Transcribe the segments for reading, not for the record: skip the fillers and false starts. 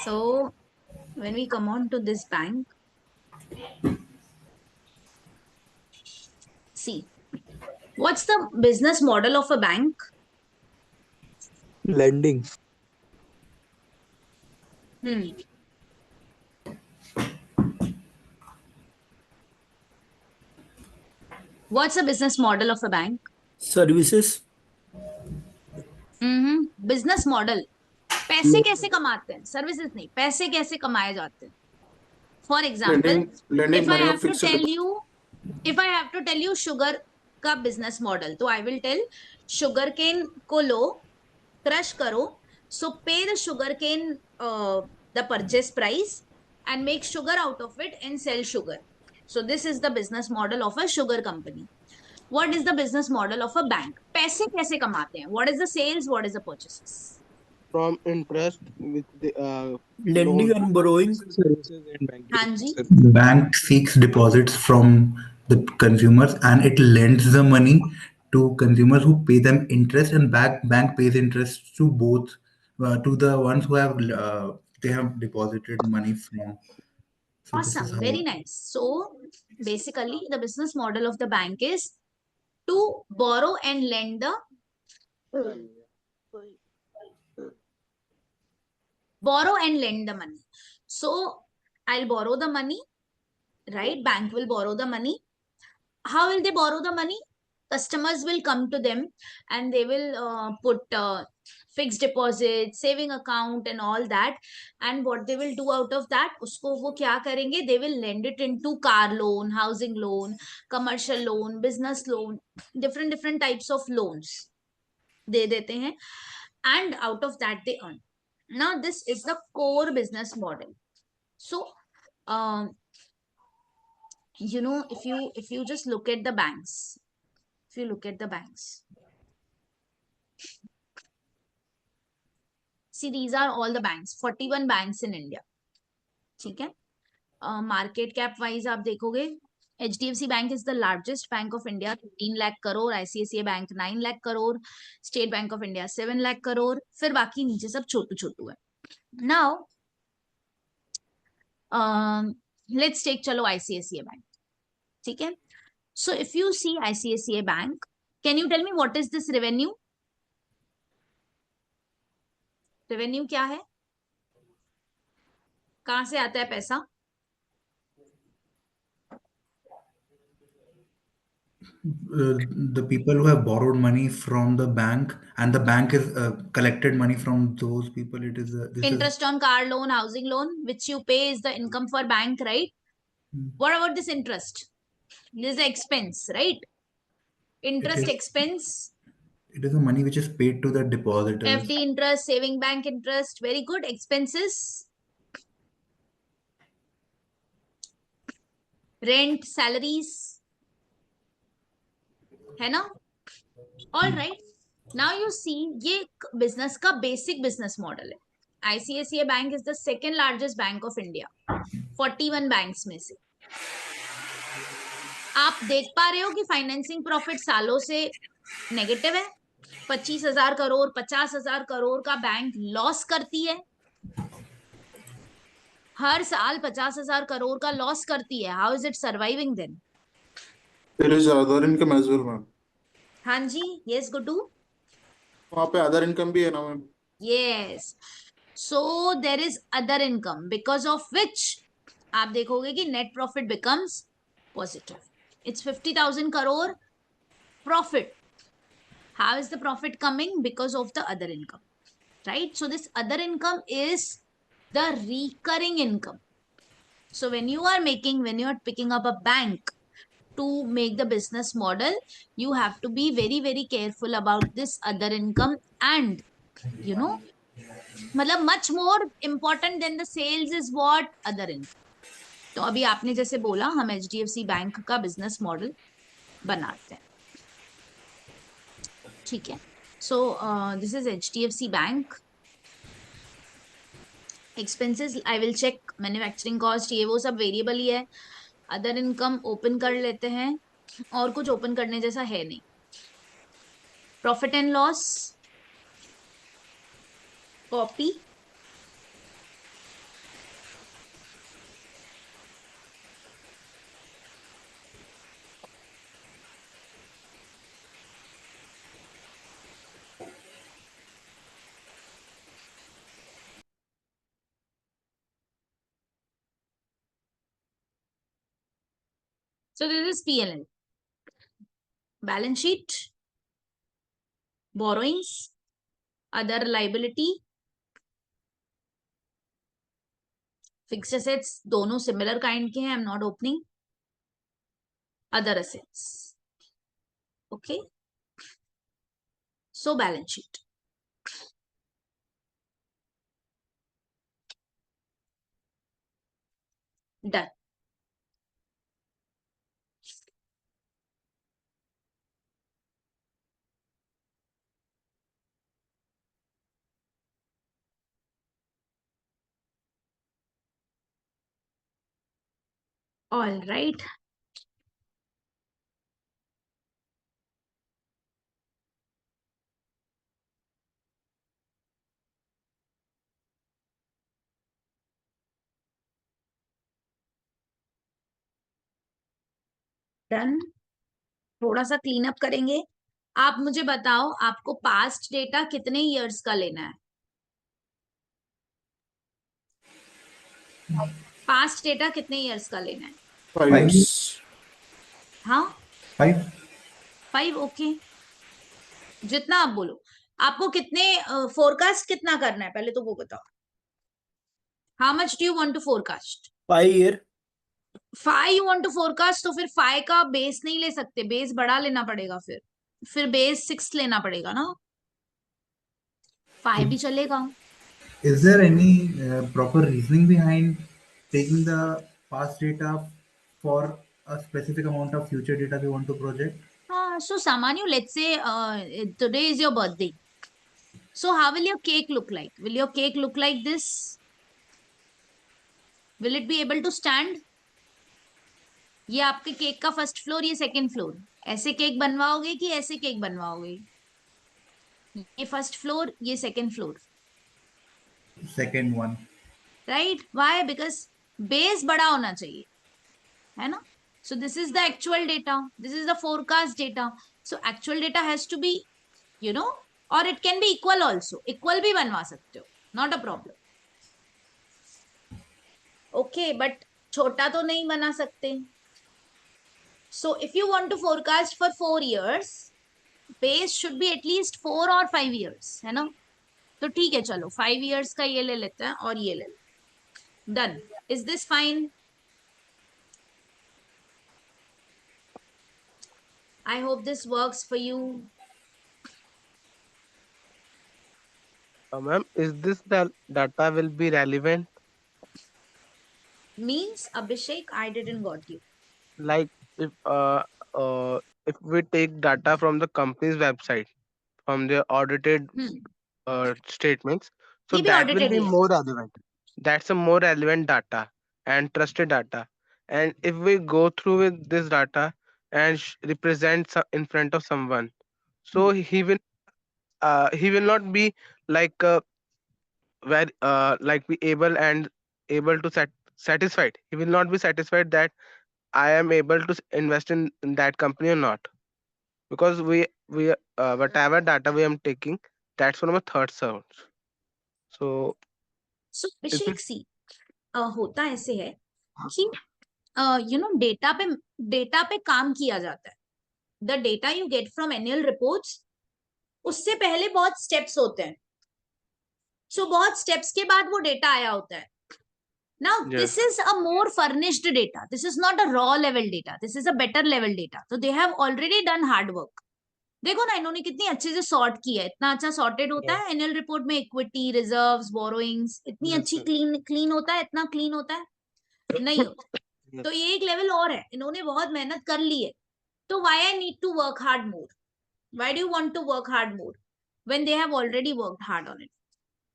So when we come on to this bank, see, what's the business model of a bank? Lending. What's the business model of a bank? Services. Business model, पैसे कैसे कमाते हैं, services नहीं, पैसे कैसे कमाए जाते हैं. For example, lending if I money have of to fixed tell deposit. You if I have to tell you sugar का बिजनेस मॉडल, तो I will tell sugar cane को लो, क्रश करो, so pay the sugar cane the purchase price and make sugar out of it and sell sugar. So this is the business model of a sugar company. What is the business model of a bank? पैसे कैसे कमाते हैं? What is the sales? What is the purchases? From interest with the Lending loan. and borrowing services and banking. हाँ जी. The bank seeks deposits from the consumers and it lends the money to consumers who pay them interest, and bank pays interest to both to the ones who have they have deposited money from. So this Awesome. is how. Very nice. So basically the business model of the bank is to borrow and lend the money. So I'll borrow the money, right? Bank will borrow the money. How will they borrow the money? Customers will come to them and they will put fixed deposit, saving account and all that. And what they will do out of that, usko wo kya karenge? They will lend it into car loan, housing loan, commercial loan, business loan, different types of loans de dete hain, and out of that they earn. Now this is the core business model. So um, if you just look at the banks, if you look at the banks, see, these are all the banks, 41 banks in India. ठीक है. Market cap wise आप देखोगे, HDFC bank is the largest bank of India, 13 lakh crore. ICICI bank 9 lakh crore. State Bank of India 7 lakh crore. फिर बाकी नीचे सब छोटू छोटू है. नाउ लेट्स टेक, चलो ICICI बैंक. ठीक है. So if you see ICICI bank, can you tell me what is this revenue? Revenue क्या है? कहां से आता है पैसा? The people who have borrowed money from the bank, and the bank is collected money from those people. It is Interest on car loan, housing loan, which you pay is the income for bank, right? What about this interest? This is the expense, right? Interest expense. It is the money which is paid to the depositors. FD interest, saving bank interest. Very good. Expenses. Rent, salaries. है ना? All right. Now you see, ये business का basic business model है. ICICI Bank is the second largest bank of India. 41 banks में से. आप देख पा रहे हो कि फाइनेंसिंग प्रॉफिट सालों से नेगेटिव है. 25,000 करोड़, 50,000 करोड़ का बैंक लॉस करती है. हर साल 50,000 करोड़ का लॉस करती है. How is it surviving then? There is other income as well, ma'am. हाँ जी. यस गुड्डू. वहाँ पे other income भी है ना ma'am? Yes. So there is other income because of which आप देखोगे कि net profit becomes positive. It's 50,000 crore profit. How is the profit coming? Because of the other income, right? So this other income is the recurring income. So when you are picking up a bank to make the business model, you have to be very, very careful about this other income, and मतलब much more important than the sales is what? Other income. तो अभी आपने जैसे बोला, हम HDFC bank का business model बनाते हैं. ठीक है. So this is HDFC bank. Expenses I will check. Manufacturing cost, ये वो सब वेरिएबल ही है. अदर इनकम ओपन कर लेते हैं, और कुछ ओपन करने जैसा है नहीं. Profit and loss, copy, So this is P&L. Balance sheet, borrowings, other liability, fixed assets, दोनों similar kind के हैं. I'm not opening. Other assets. Okay. So balance sheet. Done. All right. Done. थोड़ा सा clean up करेंगे. आप मुझे बताओ आपको पास्ट डेटा कितने इयर्स का लेना है? पास्ट डेटा कितने इयर्स का लेना है? 5 5 years. हाँ 5 5. ओके. जितना आप बोलो. आपको कितने फोरकास्ट कितना करना है पहले तो वो बताओ. How much do you want to forecast? 5 year. 5 you want to forecast. तो फिर 5 का बेस नहीं ले सकते. बेस बड़ा लेना पड़ेगा. फिर बेस 6 लेना पड़ेगा ना. 5 भी चलेगा. Is there any proper reasoning behind taking the past data for a specific amount of future data we want to project? So Samanyu, let's say today is your birthday. So how will your cake look like? Will your cake look like this? Will it be able to stand? ये आपके cake का first floor, ये second floor. ऐसे cake बनवाओगे कि ऐसे cake बनवाओगे? ये फर्स्ट फ्लोर, ये second floor. Second one. Right. Why? Because base बड़ा होना चाहिए, है ना. So this is the actual data, this is the forecast data. So actual data has to be, you know, और it can be equal also. Equal भी बनवा सकते हो, not a problem. Okay, but छोटा तो नहीं बना सकते. So if you want to forecast for 4 years, base should be at least 4 or 5 years, है ना. तो ठीक है, चलो 5 years का ये ले लेते हैं और ये ले लेते हैं. Done. Is this fine? I hope this works for you. Ma'am, is this the data will be relevant? Means, Abhishek, I didn't got you. Like if we take data from the company's website, from their audited statements, so ये भी that will audited be ही है. more relevant. That's a more relevant data and trusted data. And if we go through with this data and represent in front of someone, so he will not be like very like be able and able to satisfied. He will not be satisfied that I am able to invest in that company or not, because we whatever data we am taking, that's from a third source. So So if Abhishek, it, see, होता ऐसे है कि you know data पे काम किया जाता है. The data you get from annual reports, उससे पहले बहुत स्टेप्स होते हैं. सो बहुत स्टेप्स के बाद वो डेटा आया होता है. Now, this yes, is a more furnished data. This is not a raw level data. This is a better level data. So they have already done hard work. देखो ना, इन्होंने कितनी अच्छे से सॉर्ट किया है. इतना अच्छा सॉर्टेड होता yes, है एनुअल रिपोर्ट में. इक्विटी, रिजर्व्स, बोरोइंग्स, इतनी yes, अच्छी sir. क्लीन होता है. इतना क्लीन होता है नहीं होता. Yes. तो ये एक लेवल और है. इन्होंने बहुत मेहनत कर ली है. तो why I need to work hard more? Why do you want to work hard more when they have already worked hard on it?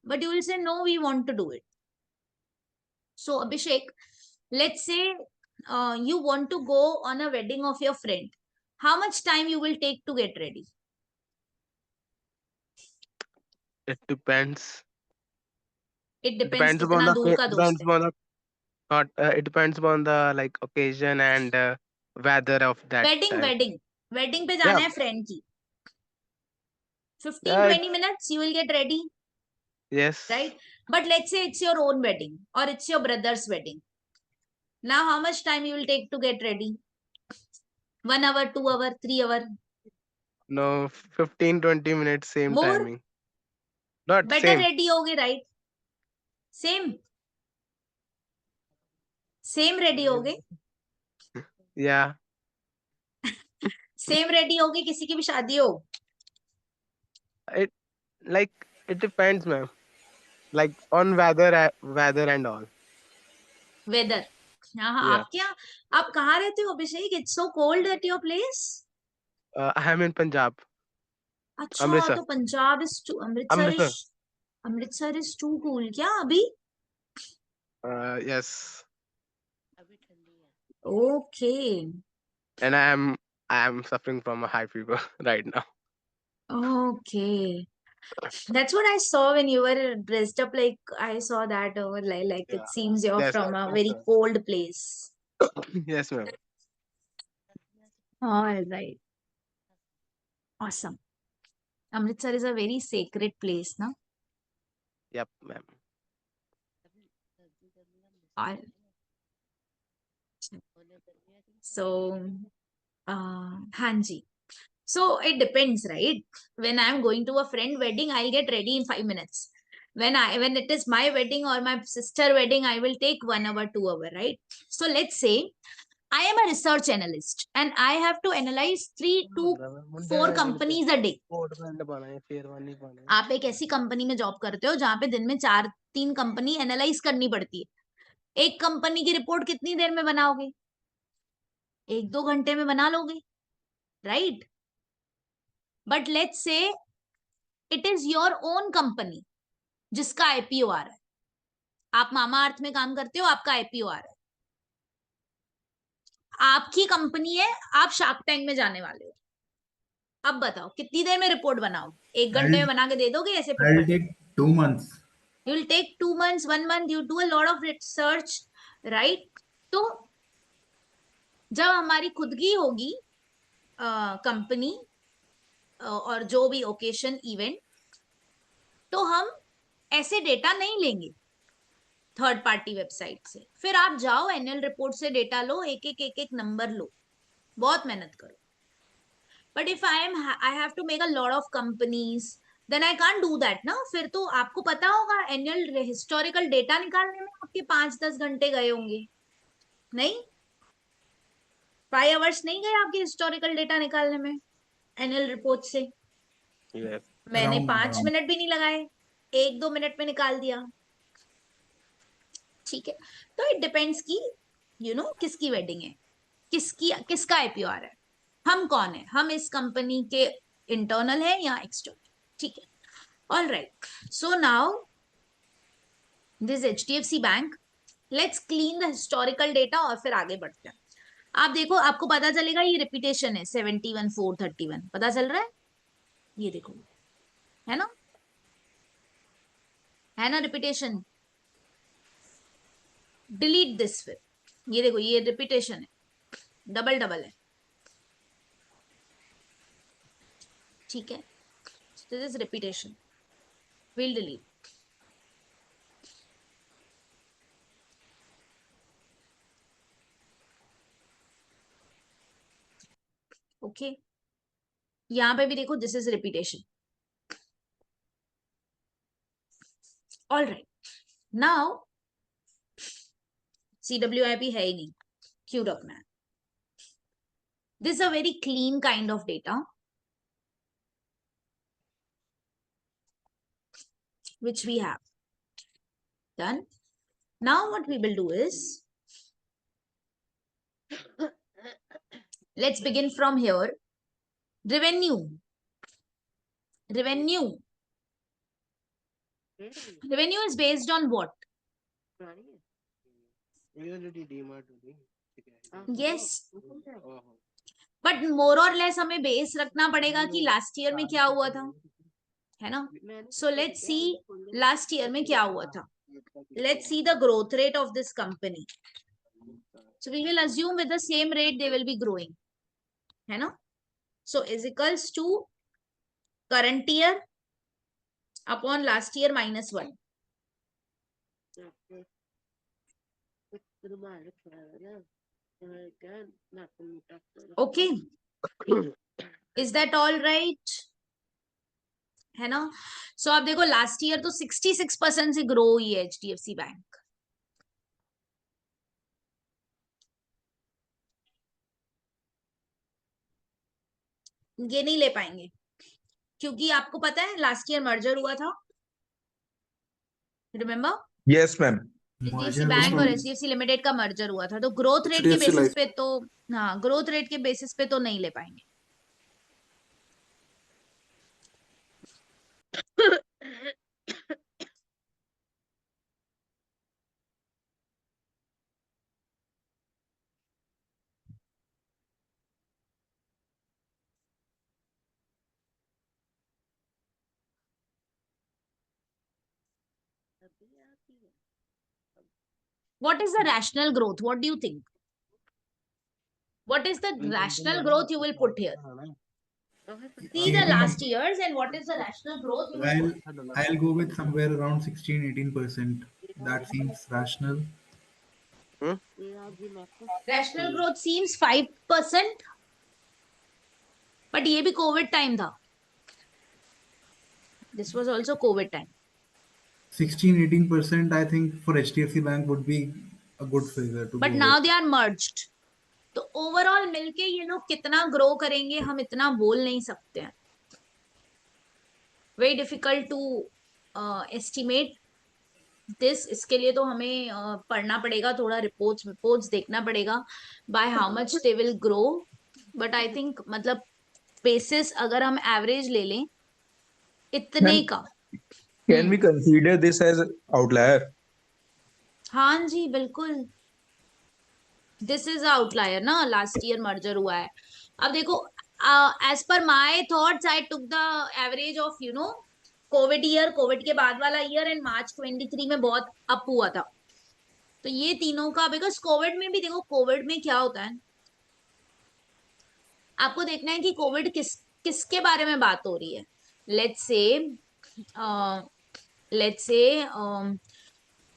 But you will say, no, we want to do it. So Abhishek, let's say you want to go on a wedding of your friend. How much time you will take to get ready? It depends. It It depends depends upon कितना the दूर का दोस्त depends है. upon the not. It depends upon the like occasion and weather of that Wedding, time. wedding, wedding पे Yeah, जाना है friend की. 15 yeah, 20 minutes you will get ready, yes. right? But let's say it's your own wedding or it's your brother's wedding. Now how much time you will take to get ready? 1 hour, 2 hour, 3 hour? No, 15-20 minutes, same More? timing. Not Better same. ready होगे, right? Same. Same ready होगे? Yeah. Same ready होगे, किसी की भी शादी हो? It like it depends, ma'am. Like on weather and all. Weather. हाँ, Yeah. आपके यहाँ, आप कहाँ रहते हो अभिषेक? It's so cold at your place. I am in Punjab, अच्छा, Amritsar. तो Punjab is too, Amritsar. Amritsar is too cool क्या अभी? Yes. Okay. And I am suffering from a high fever right now. Okay. That's what I saw when you were dressed up. Like I saw that over like Yeah. it seems you're Yes. from a Yes, very sir. cold place. Yes, ma'am. All right. Awesome. Amritsar is a very sacred place, no? Yep, ma'am. All So, Hanji. So it depends, right? When I'm going to a friend wedding, I'll get ready in 5 minutes. When it is my wedding or my sister wedding, I will take 1 hour, 2 hour, right? So let's say I am a research analyst and I have to analyze 3 to 4 companies a day. आप एक ऐसी company में job करते हो जहां पे दिन में 4-3 कंपनी एनालाइज करनी पड़ती है. एक कंपनी की रिपोर्ट कितनी देर में बनाओगे? 1-2 घंटे में बना लोगे, right? But let's say it is your own company जिसका आईपीओ आ रहा है. आप मामा अर्थ में काम करते हो, आपका आईपीओ आ रहा है, आपकी कंपनी है, आप शार्क टैंक में जाने वाले हो. अब बताओ कितनी देर में रिपोर्ट बनाओ? 1 घंटे में बना के दे दोगे ऐसे? I'll take 2 months. You will take 2 months, 1 month. You do a lot of research, right? तो जब हमारी खुद की होगी कंपनी और जो भी ओकेशन इवेंट, तो हम ऐसे डेटा नहीं लेंगे थर्ड पार्टी वेबसाइट से. फिर आप जाओ एनुअल रिपोर्ट से डेटा लो, एक एक नंबर लो, बहुत मेहनत करो. But if I have to make a lot of companies, then I can't do that ना. फिर तो आपको पता होगा एनुअल हिस्टोरिकल डेटा निकालने में आपके 5-10 घंटे गए होंगे. नहीं, 5 आवर्स नहीं गए आपके हिस्टोरिकल डेटा निकालने में एनुअल रिपोर्ट से? Yes. मैंने Around- 5 around. मिनट भी नहीं लगाए, 1-2 मिनट में निकाल दिया. ठीक है. तो इट डिपेंड्स कि किसकी वेडिंग है, किसका आईपीओ आ रहा है, हम कौन है, हम इस कंपनी के इंटरनल है या एक्सटर्नल. ठीक है. All right. So now this HDFC bank. Let's clean the historical data और फिर आगे बढ़ते हैं. आप देखो, आपको पता चलेगा ये रिपीटेशन है 71,431. पता चल रहा है? ये देखो, है ना, रिपीटेशन. Delete this. फिर ये देखो, ये रिपीटेशन है, डबल डबल है. ठीक है. This is repetition. Will delete. Okay. यहां पे भी देखो, this is repetition. All right. Now CWIP है ही नहीं, cued up man. This is a very clean kind of data which we have done. Now what we will do is, let's begin from here. Revenue. Revenue is based on what? Yes, but more or less हमें base रखना पड़ेगा कि last year में क्या हुआ था, है ना. So let's see last year में क्या हुआ था. Let's see the growth rate of this company. So we will assume with the same rate they will be growing, है ना. So is equals to current year upon last year minus 1. Okay, is that all right? है ना? सो आप देखो last year तो 66% से grow हुई है HDFC बैंक। ये नहीं ले पाएंगे क्योंकि आपको पता है लास्ट ईयर मर्जर हुआ था, remember? Yes, ma'am. HDFC Merger bank और हुआ। HDFC लिमिटेड का मर्जर हुआ था, तो ग्रोथ रेट के HDFC बेसिस लाइफ। पे तो, हाँ, ग्रोथ रेट के बेसिस पे तो नहीं ले पाएंगे। What is the rational growth? What do you think? What is the rational growth you will put here? See the last years and what is the rational growth you will put? I'll go with somewhere around 16-18%. That seems rational. Rational growth seems 5%, but ये भी Covid time था. This was also COVID time. 16-18%, I think, for HDFC Bank would be a good figure to But go now with. they are merged. तो overall मिलके ये लोग कितना grow करेंगे हम इतना बोल नहीं सकते हैं. Very difficult to estimate this. इसके लिए तो हमें पढ़ना पड़ेगा, थोड़ा रिपोर्ट्स देखना पड़ेगा by how much they will grow. But I think मतलब बेसिस अगर हम एवरेज ले लें इतने Ma'am, का. can we consider this as outlier? हाँ जी बिल्कुल, दिस इज आउटलायर ना. लास्ट ईयर मर्जर हुआ है. अब देखो as per my thoughts I took the average of covid year, covid के बाद वाला ईयर एंड मार्च 23 में बहुत अप हुआ था. तो ये तीनों का, बिकॉज कोविड में भी देखो कोविड में क्या होता है, आपको देखना है कि कोविड किसके बारे में बात हो रही है. Let's say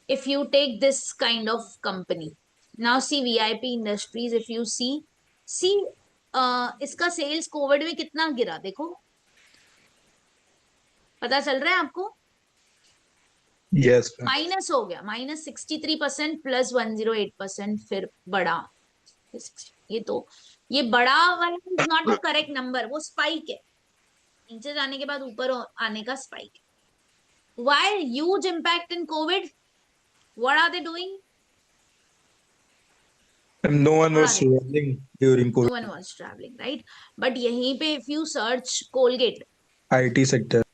if you take this kind of company, now see VIP Industries, if you see इसका सेल्स कोविड में कितना गिरा देखो, पता चल रहा है आपको? Yes, ma'am. माइनस हो गया, -63% प्लस 108% फिर बढ़ा. ये बड़ा वाला is not the correct number, वो स्पाइक है, नीचे जाने के बाद ऊपर आने का स्पाइक है. Why huge impact in COVID? What are they doing? No one was What are they? traveling during No COVID. one was traveling, right? But यहीं पे if you search Colgate, IT sector.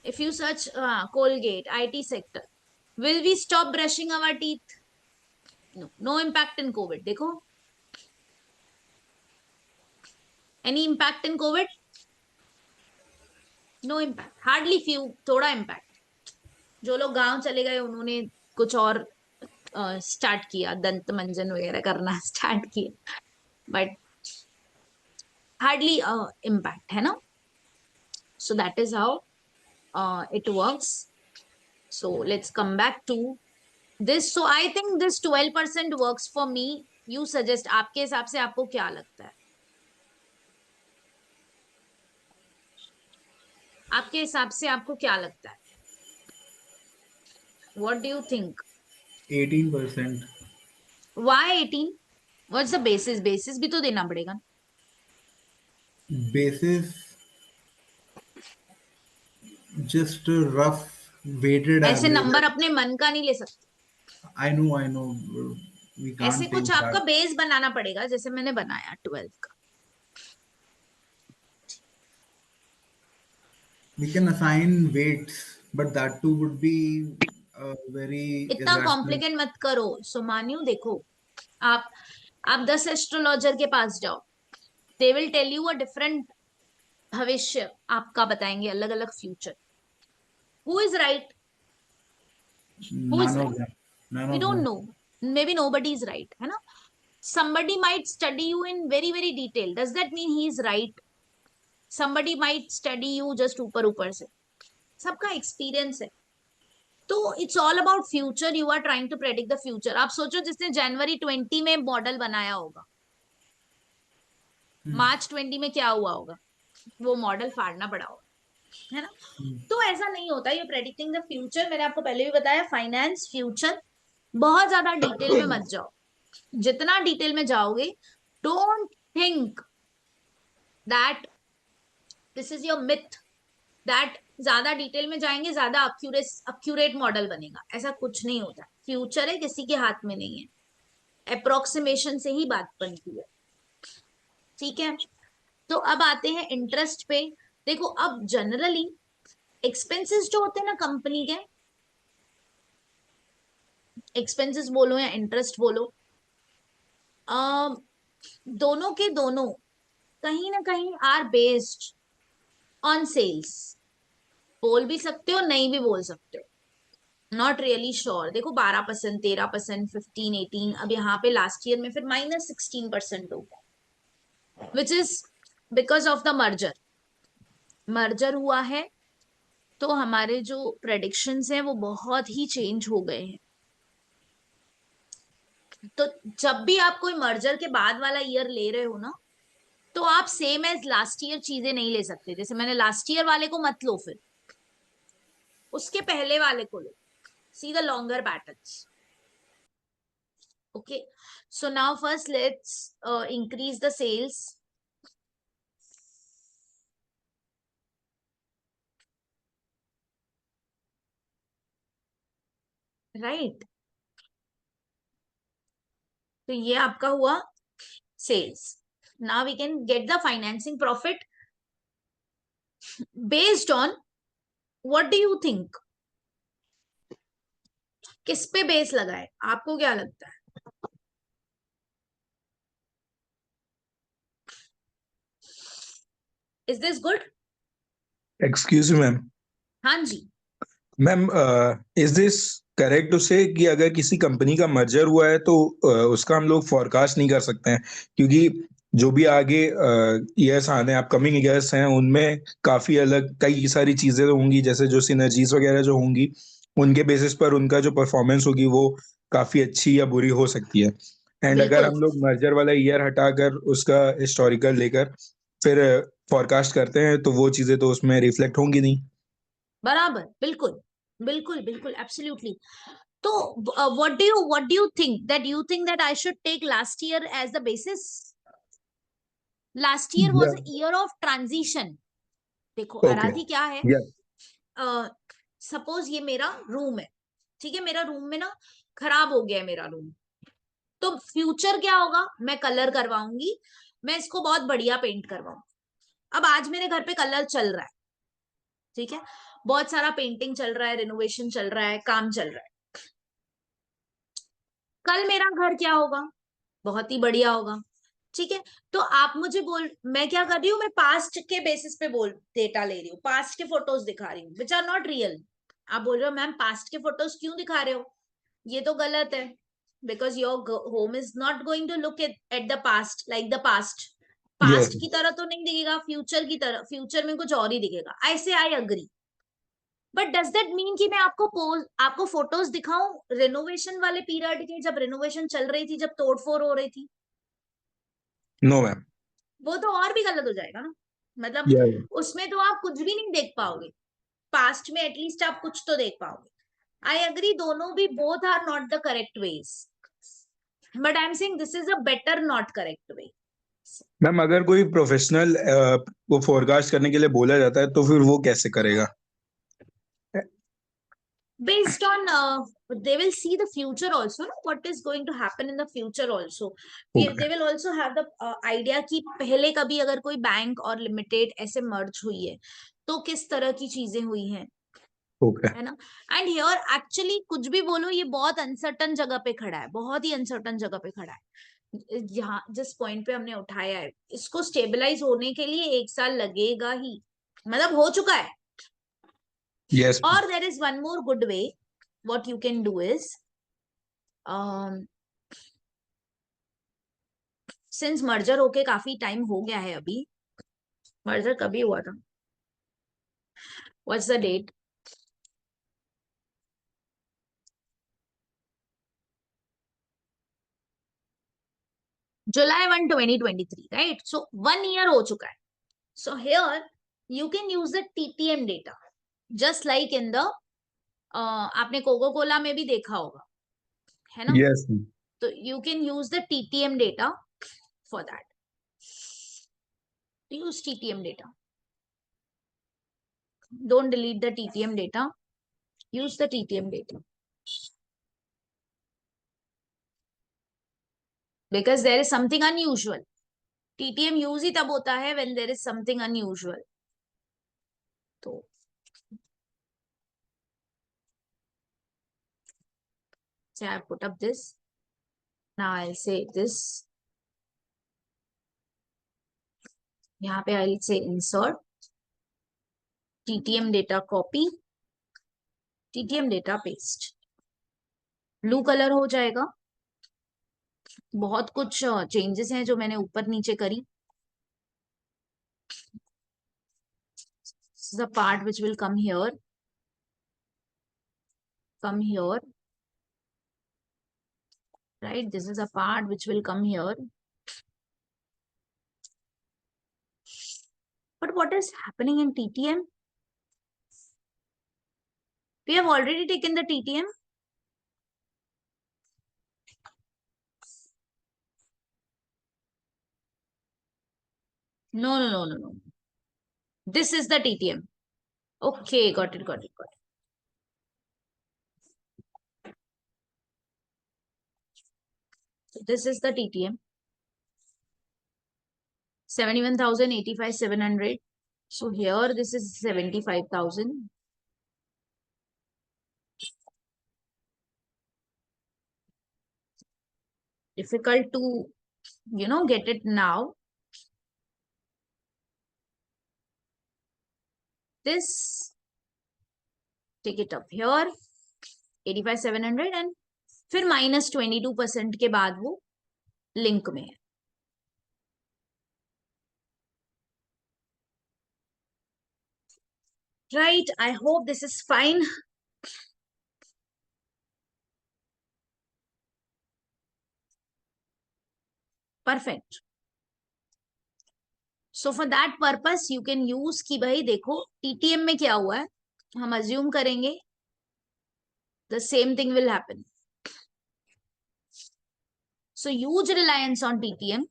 if you search Colgate, IT sector, will we stop brushing our teeth? No, no impact in COVID. देखो, any impact in COVID? No impact, hardly few, थोड़ा impact. जो लोग गांव चले गए उन्होंने कुछ और स्टार्ट किया, दंत मंजन वगैरह करना स्टार्ट किया, बट हार्डली इम्पैक्ट है ना. So that is how it works. So let's come back to this. So I think this 12% works for me. You suggest, आपके हिसाब से आपको क्या लगता है? आपके हिसाब से आपको क्या लगता है? What do you think? 18%. Why 18? What's the basis? Basis भी तो देना पड़ेगा. Basis, just a rough weighted ऐसे average. नंबर अपने मन का नहीं ले सकते. I know. We can't ऐसे take कुछ that. आपका बेस बनाना पड़ेगा, जैसे मैंने बनाया 12 का. We can assign weights, but that too would be very इतना irrational. कॉम्प्लिकेट मत करो. सुमान्यु देखो, आप 10 एस्ट्रोलॉजर के पास जाओ, they will tell you a different भविष्य आपका बताएंगे, अलग अलग future. Who is right? Who is None right? of them. None We of don't them. know. Maybe nobody is right, है ना? Somebody might study you in very very detail. Does that mean he is right? Somebody might study you just ऊपर ऊपर से. सबका experience है. तो it's all about future, you are trying to predict the future. आप सोचो जिसने जनवरी 20 में मॉडल बनाया होगा, मार्च 20 में क्या हुआ होगा, वो मॉडल फाड़ना पड़ा होगा, है ना। तो ऐसा नहीं होता, यू प्रेडिक्टिंग द फ्यूचर। मैंने आपको पहले भी बताया, फाइनेंस फ्यूचर, बहुत ज्यादा डिटेल में मत जाओ। जितना डिटेल में जाओगे, don't think that this is your myth, that ज्यादा डिटेल में जाएंगे ज्यादा अक्यूरेट मॉडल बनेगा। ऐसा कुछ नहीं होता। फ्यूचर है, किसी के हाथ में नहीं है, अप्रोक्सीमेशन से ही बात बनती है, ठीक है। तो अब आते हैं इंटरेस्ट पे। देखो, अब जनरली एक्सपेंसेस जो होते हैं ना कंपनी के, एक्सपेंसेस बोलो या इंटरेस्ट बोलो, दोनों के दोनों कहीं ना कहीं आर बेस्ड ऑन सेल्स। बोल भी सकते हो, नहीं भी बोल सकते हो, नॉट रियली श्योर। देखो 12%, 13%, 15, 18, अब यहाँ पे लास्ट ईयर में फिर -16% हो गया, which is because of the merger. Merger हुआ है तो हमारे जो प्रेडिक्शंस हैं वो बहुत ही चेंज हो गए हैं। तो जब भी आप कोई मर्जर के बाद वाला ईयर ले रहे हो ना, तो आप सेम एज लास्ट ईयर चीजें नहीं ले सकते। जैसे मैंने लास्ट ईयर वाले को मत लो, फिर उसके पहले वाले को लो, see the longer patterns. Okay, so now first let's increase the sales. Right, तो ये आपका हुआ sales. Now we can get the financing profit based on, what do you think? किस पे बेस लगाए, आपको क्या लगता है? Is this good? Excuse me, ma'am. हाँ जी। Ma'am, is this correct to say कि अगर किसी कंपनी का मर्जर हुआ है तो उसका हम लोग फॉरकास्ट नहीं कर सकते हैं, क्योंकि जो भी आगे ईयर्स आने अपकमिंग ईयर्स हैं उनमें काफी अलग कई सारी चीजें तो होंगी, जैसे जो सिनर्जीज वगैरह जो होंगी उनके बेसिस पर उनका जो परफॉर्मेंस होगी वो काफी अच्छी या बुरी हो सकती है। एंड अगर बिल्कुल हम लोग मर्जर वाला ईयर हटाकर उसका हिस्टोरिकल लेकर फिर फॉरकास्ट करते हैं तो वो चीजें तो उसमें रिफ्लेक्ट होंगी नहीं। बराबर, बिल्कुल बिल्कुल बिल्कुल, एब्सोल्युटली। तो what do you think, that you think that I should take last year as the basis? Last year was Yeah. a year of transition. देखो Okay. आराधी क्या है, Yeah. सपोज ये मेरा रूम है, ठीक है, मेरा रूम में ना खराब हो गया है मेरा रूम, तो फ्यूचर क्या होगा, मैं कलर करवाऊंगी, मैं इसको बहुत बढ़िया पेंट करवाऊंगी। अब आज मेरे घर पे कलर चल रहा है, ठीक है, बहुत सारा पेंटिंग चल रहा है, रिनोवेशन चल रहा है, काम चल रहा है। कल मेरा घर क्या होगा, बहुत ही बढ़िया होगा, ठीक है। तो आप मुझे मैं क्या कर रही हूँ, मैं पास्ट के बेसिस पे डेटा ले रही हूँ, पास्ट के फोटोज दिखा रही हूँ विच आर नॉट रियल। आप बोल रहे हो मैम पास्ट के फोटोज क्यों दिखा रहे हो, ये तो गलत है, because your home is not going to look at the past like the past. Past Yes. की तरह तो नहीं दिखेगा, फ्यूचर की तरह, फ्यूचर में कुछ और ही दिखेगा। ऐसे I agree, but does that mean कि मैं आपको फोटोज दिखाऊं रिनोवेशन वाले पीरियड के, जब रिनोवेशन चल रही थी, जब तोड़फोड़ हो रही थी? No, ma'am. वो तो और भी गलत हो जाएगा ना, मतलब Yeah. उसमें तो आप कुछ भी नहीं देख पाओगे, पास्ट में एटलीस्ट आप कुछ तो देख पाओगे। आई अग्री, दोनों भी, both are not the correct ways, but I am saying this is a better not correct way. Ma'am, अगर कोई प्रोफेशनल को फोरकास्ट करने के लिए बोला जाता है तो फिर वो कैसे करेगा? Based on they will see the future also, no? What is going to happen in the future also. Okay. They will also have the idea कि पहले कभी अगर कोई बैंक और लिमिटेड ऐसे मर्ज हुई है तो किस तरह की चीजें हुई हैं, Okay. है ना। एंड हियर एक्चुअली कुछ भी बोलो, ये बहुत अनसर्टन जगह पे खड़ा है, बहुत ही अनसर्टन जगह पे खड़ा है। यहाँ जिस पॉइंट पे हमने उठाया है, इसको स्टेबलाइज होने के लिए 1 साल लगेगा ही, मतलब हो चुका है। Yes. Or there is one more good way. What you can do is, since merger होके काफी टाइम हो गया है, अभी merger कभी हुआ था, what's the date? July 1, 2023, right? So 1 year हो चुका है. So here you can use the TTM data, just like in the आपने कोको कोला में भी देखा होगा, है ना? Yes. So you can use the TTM data for that. Use TTM data. Don't delete the TTM data. Use the TTM data. Because there is something unusual. TTM use ही तब होता है when there is something unusual. तो say I put up this. Now I'll say this. यहाँ पे I'll say insert. TTM data copy. TTM data paste. Blue colour हो जाएगा. बहुत कुछ चेंजेस हैं जो मैंने ऊपर नीचे करी. This is the part which will come here. Come here. Right? This is a part which will come here. But what is happening in TTM? We have already taken the TTM. No. This is the TTM. Okay, got it. So this is the TTM. 71,085,700. So here this is 75,000. Difficult to, get it now. This, take it up here, 85,700 and फिर minus 22% के बाद वो link में है. Right, I hope this is fine. Perfect. So for that purpose you can use कि भाई देखो TTM में क्या हुआ है, हम assume करेंगे the same thing will happen. So huge reliance on TTM.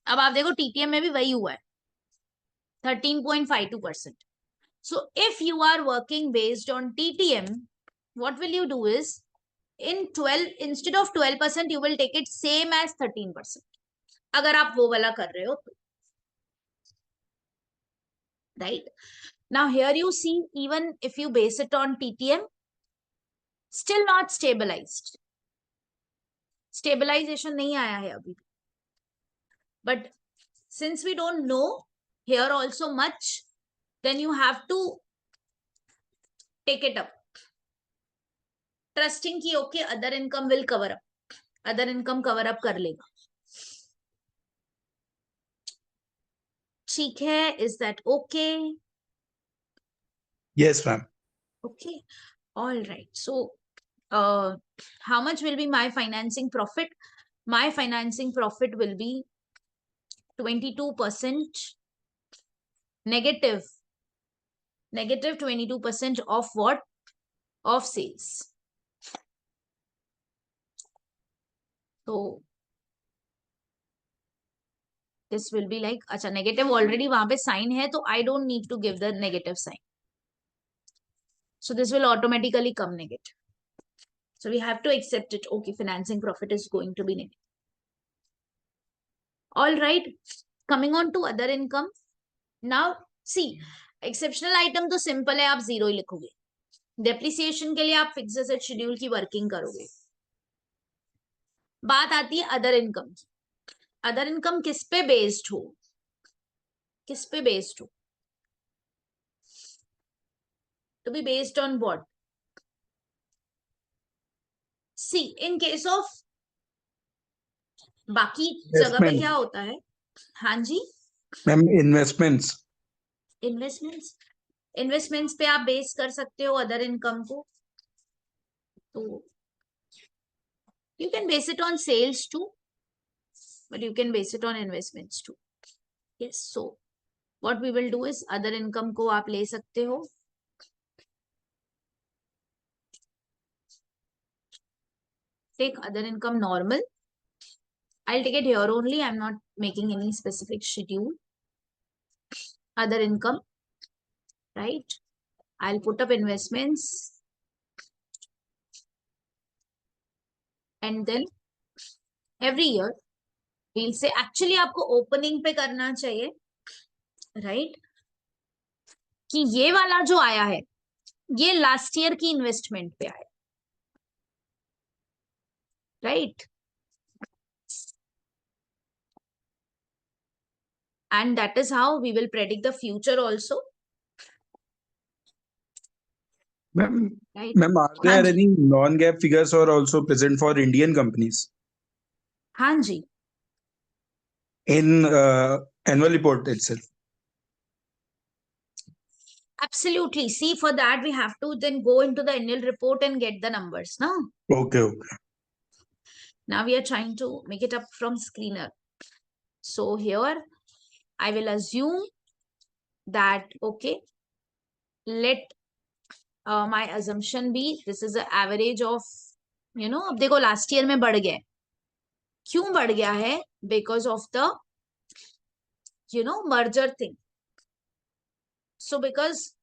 अब आप देखो TTM में भी वही हुआ है 13.52%. So if you are working based on TTM, what will you do is instead of 12% you will take it same as 13%. अगर आप वो वाला कर रहे हो तो. Right? Now here you see even if you base it on TTM, still not stabilized. Stabilization नहीं आया है अभी. But since we don't know here also much, then you have to take it up. Trusting कि okay, other income will cover up. Other income cover up कर लेगा. ठीक है, is that okay? Yes, ma'am. Okay, all right. So, how much will be my financing profit? My financing profit will be 22% negative. Negative 22% of what? Of sales. So, this will be like, अच्छा negative already वहां पे sign है तो I don't need to give the negative sign. So this will automatically come negative. So we have to accept it. Okay, financing profit is going to be negative. All right, coming on to other income. Now see, exceptional item तो simple है, आप zero ही लिखोगे. Depreciation के लिए आप fixed asset schedule की working करोगे. बात आती है other income की. Other income किस पे based हो? किस पे based हो? To be based on what? See, in case of बाकी जगह पे क्या होता है? हाँ जी, मैम इन्वेस्टमेंट्स. इन्वेस्टमेंट्स पे आप बेस कर सकते हो अदर इनकम को. तो you can base it on sales too. but you can base it on investments too. Yes, so what we will do is other income को आप ले सकते हो. Take other income normal. I'll take it here only. I'm not making any specific schedule. Other income, right? I'll put up investments. And then every year we'll say actually आपको opening पे करना चाहिए, right? कि ये वाला जो आया है ये लास्ट ईयर की इन्वेस्टमेंट पे आया, right? And that is how we will predict the future also, Ma'am, right? are there any non-GAAP figures or also present for Indian companies हाँ जी, in annual report itself? absolutely. See, for that we have to then go into the annual report and get the numbers. Now, Okay. now we are trying to make it up from screener. So here I will assume that, okay, let my assumption be this is an average of, अब देखो last year में बढ़ गया, क्यों बढ़ गया है? Because of the merger thing. So because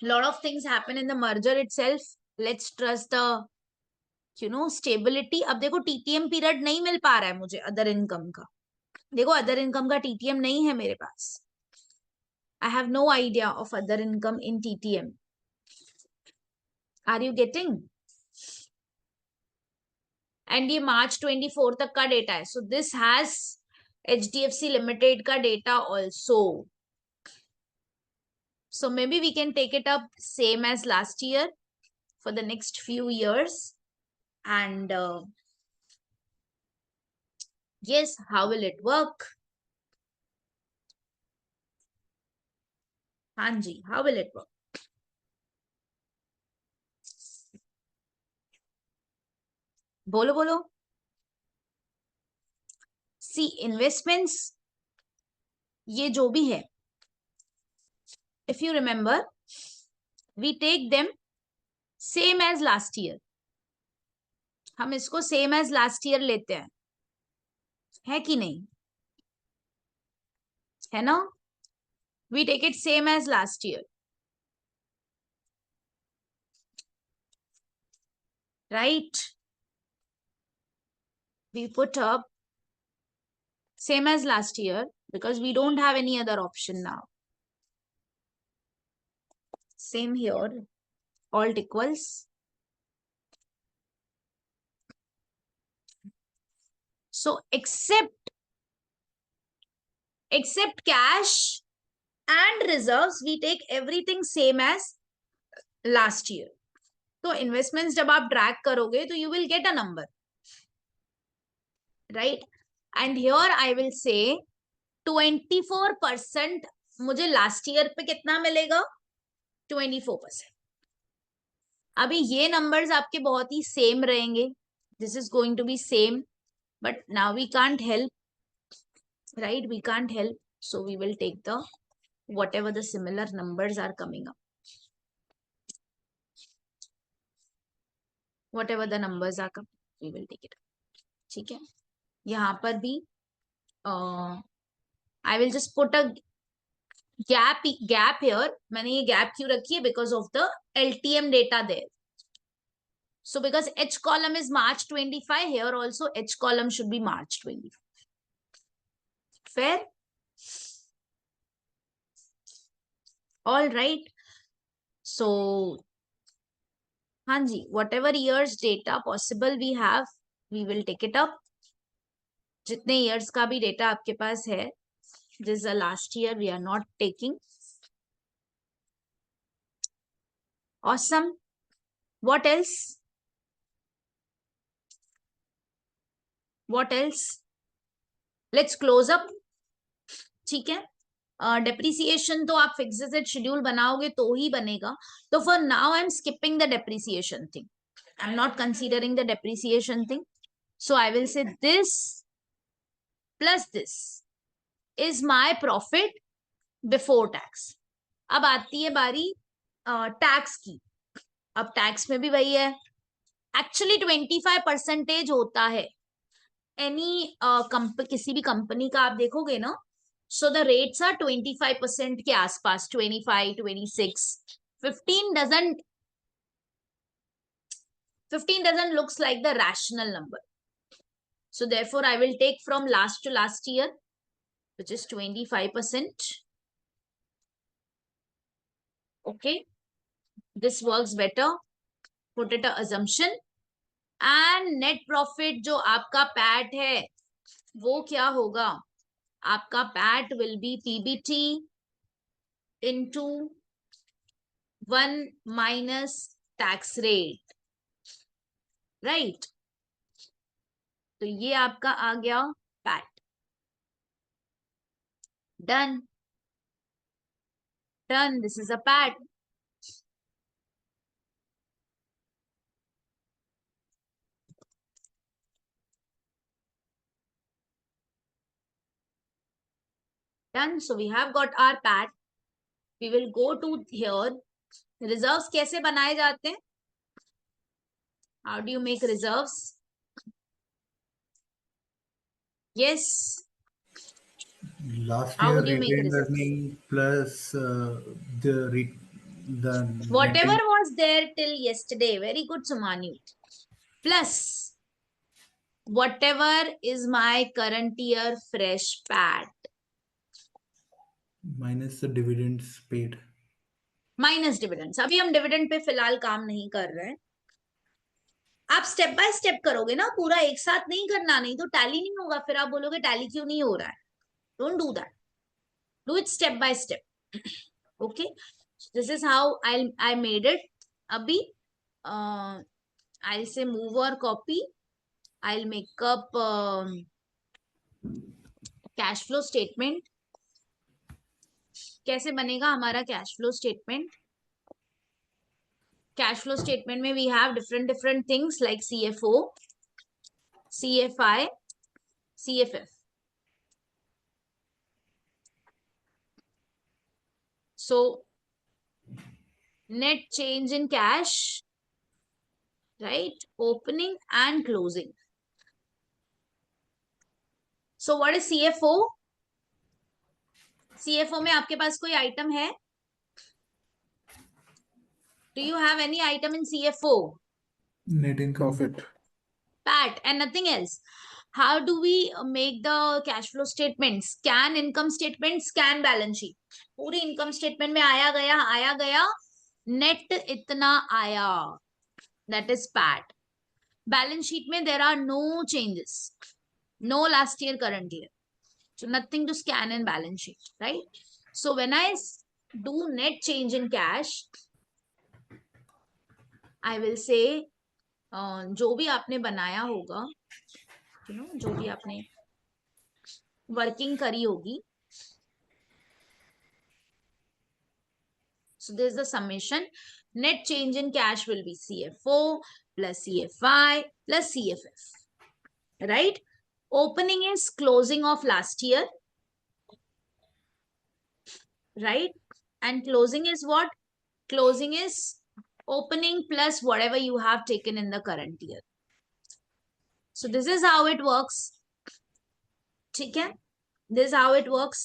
a lot of things happen in the merger itself, let's trust the stability. अब देखो TTM पीरियड नहीं मिल पा रहा है मुझे अदर इनकम का. देखो अदर इनकम का TTM नहीं है मेरे पास. I have no idea of other income in TTM. Are you getting? And ये March 24 तक का डेटा है. So this has HDFC Limited का data also. So maybe we can take it up same as last year for the next few years. And yes, how will it work? Hanji, how will it work? Bolo bolo. See, investments, ये जो भी है, if you remember, we take them same as last year. हम इसको same as last year लेते हैं, है कि नहीं? है ना? We take it same as last year. Right? We put up same as last year because we don't have any other option now. Same here, alt equals. So except cash and reserves, we take everything same as last year. So investments जब आप drag करोगे तो you will get a number, right? And here I will say 24% मुझे last year पे कितना मिलेगा? 24%. अभी ये numbers आपके बहुत ही same रहेंगे. This is going to be same, but now we can't help, right? We can't help. So we will take the whatever the similar numbers are coming up. Whatever the numbers are coming, we will take it. ठीक है? यहाँ पर भी I will just put a gap here. मैंने ये gap क्यों रखी है? Because of the LTM data there. So because H column is March 25, here also H column should be March 25. Fair? All right. So, Hanji, whatever years data possible we have, we will take it up. जितने years का भी data आपके पास है, this is the last year we are not taking. Awesome. What else? What else? Let's close up. ठीक है? Depreciation तो आप fixed asset schedule बनाओगे तो ही बनेगा. तो for now I'm skipping the depreciation thing. I'm not considering the depreciation thing. So I will say this plus this is my profit before tax. अब आती है बारी टैक्स की. अब टैक्स में भी वही है. एक्चुअली 25% होता है एनी किसी भी कंपनी का. आप देखोगे ना, सो द रेट्स आर 25% के आसपास, 25, 26. 15 doesn't looks like the rational number. So therefore I will take from last to last year, which is 25%. Okay, this works better. Put it a assumption. And net profit जो आपका PAT है वो क्या होगा? आपका PAT will be PBT into 1 minus tax rate, right? तो ये आपका आ गया PAT. Done. Done. This is a PAT. Done. So we have got our PAT. We will go to here. Reserves कैसे बनाए जाते हैं? How do you make reserves? Yes. Last How year would you make retained reserves? earning plus the Whatever was there till yesterday. Very good, Sumani. Plus whatever is my current year fresh PAT. minus the dividends paid. Minus dividends. अभी हम dividend pay फिलहाल काम नहीं कर रहे हैं. आप step by step करोगे ना, पूरा एक साथ नहीं करना, नहीं तो टैली नहीं होगा. फिर आप बोलोगे टैली क्यों नहीं हो रहा है. Don't do that. Do it step by step. Okay, this is how I made it. अभी आई से मूव और copy. I make up cash flow statement. कैसे बनेगा हमारा cash flow statement? Cash flow statement में we have different things like CFO, CFI, CFF. So net change in cash, right? Opening and closing. So what is CFO? CFO में आपके पास कोई item है? Do you have any item in CFO? Net income. Profit. PAT and nothing else. How do we make the cash flow statement? Scan income statement, scan balance sheet. पूरी income statement में आया गया net इतना आया, that is PAT. Balance sheet में there are no changes, no last year, current year, so nothing to scan in balance sheet, right? So when I do net change in cash, I will say जो भी आपने बनाया होगा, जो भी आपने working करी होगी, so this is the summation. Net change in cash will be CFO plus CFI plus CFF, right? Opening is closing of last year, right? And closing is what? Closing is opening plus whatever you have taken in the current year. So this is how it works. ठीक है? This is how it works.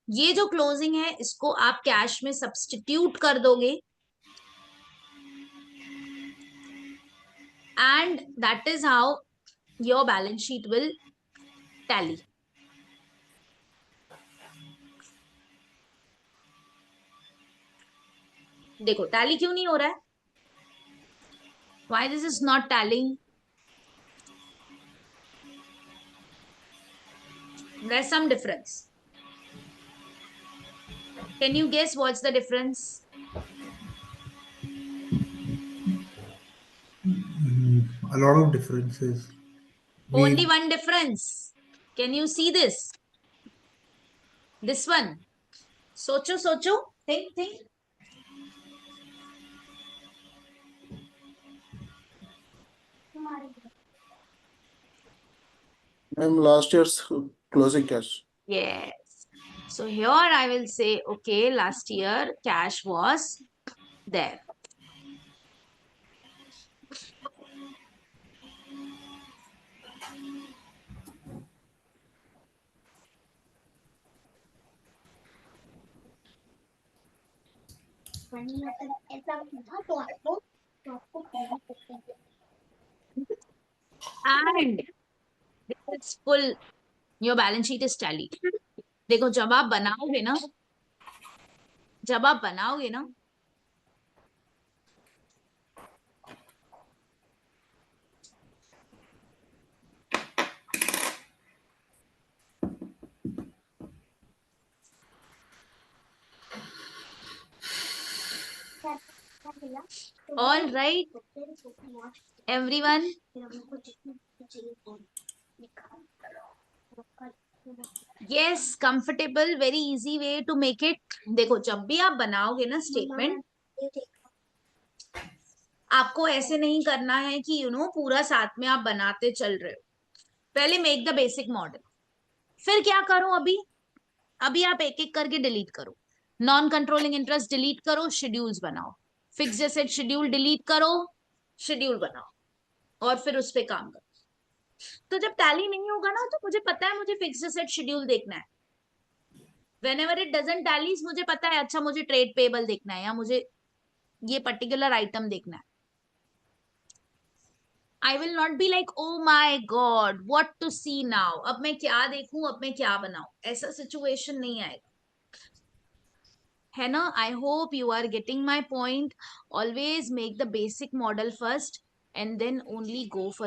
ये जो closing है इसको आप cash में substitute कर दोगे and that is how your balance sheet will tally. देखो टैली क्यों नहीं हो रहा है? Why this is not tallying? There's some difference. Can you guess what's the difference? A lot of differences. Only one difference. Can you see this? This one. सोचो, think. Ma'am, last year's closing cash. Yes. So here I will say, okay, last year cash was there. And it's full. Your balance sheet is tally. देखो जब आप बनाओगे ना all right, everyone. Yes, comfortable, very easy way to make it. देखो जब भी आप बनाओगे ना स्टेटमेंट, आपको ऐसे नहीं करना है कि पूरा साथ में आप बनाते चल रहे हो. पहले मेक द बेसिक मॉडल, फिर क्या करो अभी आप एक एक करके डिलीट करो. नॉन कंट्रोलिंग इंटरेस्ट डिलीट करो, शेड्यूल्स बनाओ. फिक्स्ड एसेट शेड्यूल डिलीट करो, शेड्यूल बनाओ और फिर उस पे काम करो. तो जब टैली नहीं होगा ना, तो मुझे पता है मुझे फिक्स्ड एसेट शेड्यूल देखना है. whenever it doesn't tallies, मुझे पता है अच्छा मुझे ट्रेड पेबल देखना है या मुझे ये पर्टिकुलर आइटम देखना है. I will not be like, oh my god, what to see now. अब मैं क्या देखूं, अब मैं क्या बनाऊं, ऐसा सिचुएशन नहीं आएगा, है ना. I hope you are getting my point. Always make the basic model first and then only go for